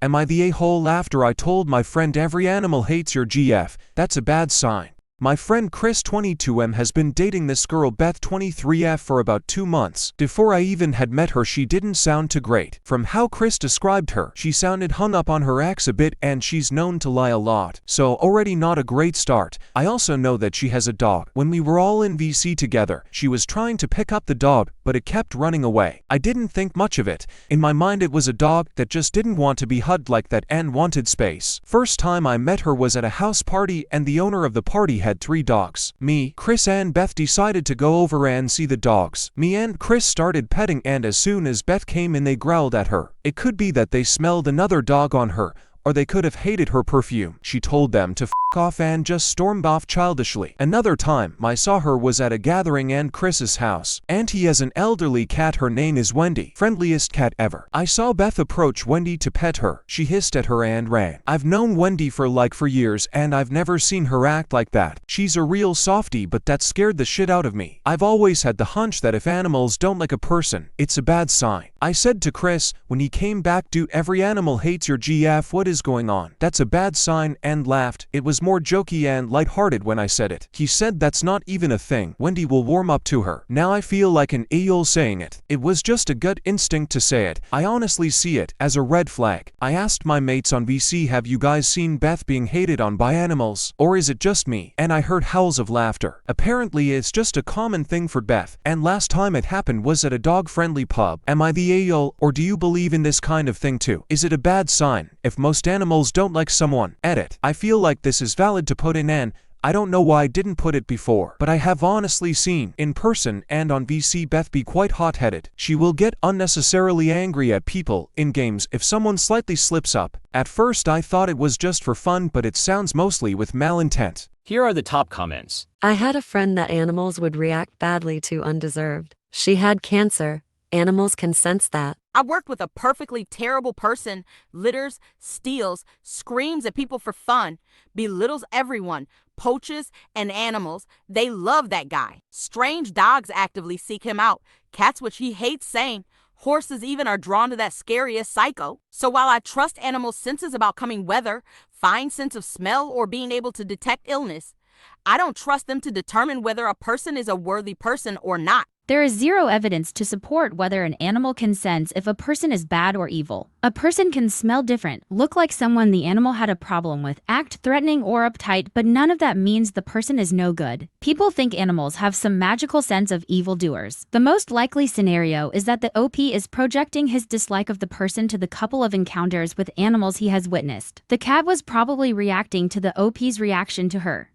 Am I the a-hole after I told my friend every animal hates your GF? That's a bad sign. My friend Chris 22M has been dating this girl Beth 23F for about 2 months. Before I even had met her, she didn't sound too great. From how Chris described her, she sounded hung up on her ex a bit, and she's known to lie a lot. So already not a great start. I also know that she has a dog. When we were all in VC together, she was trying to pick up the dog, but it kept running away. I didn't think much of it. In my mind, it was a dog that just didn't want to be hugged like that and wanted space. First time I met her was at a house party, and the owner of the party had 3 dogs. Me, Chris and Beth decided to go over and see the dogs. Me and Chris started petting, and as soon as Beth came in they growled at her. It could be that they smelled another dog on her, or they could have hated her perfume. She told them to f off and just stormed off childishly. Another time I saw her was at a gathering and Chris's house, and he has an elderly cat. Her name is Wendy, friendliest cat ever. I saw Beth approach Wendy to pet her. She hissed at her and ran. I've known Wendy for years, and I've never seen her act like that. She's a real softie, but that scared the shit out of me. I've always had the hunch that if animals don't like a person, it's a bad sign. I said to Chris when he came back, "Dude, every animal hates your GF, what is going on? That's a bad sign," and laughed. It was more jokey and lighthearted when I said it. He said that's not even a thing. Wendy will warm up to her. Now I feel like an a-hole saying it. It was just a gut instinct to say it. I honestly see it as a red flag. I asked my mates on VC, have you guys seen Beth being hated on by animals? Or is it just me? And I heard howls of laughter. Apparently it's just a common thing for Beth. And last time it happened was at a dog-friendly pub. Am I the a-hole, or do you believe in this kind of thing too? Is it a bad sign if most animals don't like someone? Edit. I feel like this is valid to put in, and I don't know why I didn't put it before, but I have honestly seen, in person and on VC, Beth be quite hot-headed. She will get unnecessarily angry at people in games if someone slightly slips up. At first I thought it was just for fun, but it sounds mostly with malintent. Here are the top comments. I had a friend that animals would react badly to undeserved. She had cancer. Animals can sense that. I worked with a perfectly terrible person, litters, steals, screams at people for fun, belittles everyone, poaches and animals. They love that guy. Strange dogs actively seek him out. Cats, which he hates saying. Horses even are drawn to that scariest psycho. So while I trust animals' senses about coming weather, fine sense of smell, or being able to detect illness, I don't trust them to determine whether a person is a worthy person or not. There is zero evidence to support whether an animal can sense if a person is bad or evil. A person can smell different, look like someone the animal had a problem with, act threatening or uptight, but none of that means the person is no good. People think animals have some magical sense of evildoers. The most likely scenario is that the OP is projecting his dislike of the person to the couple of encounters with animals he has witnessed. The cat was probably reacting to the OP's reaction to her.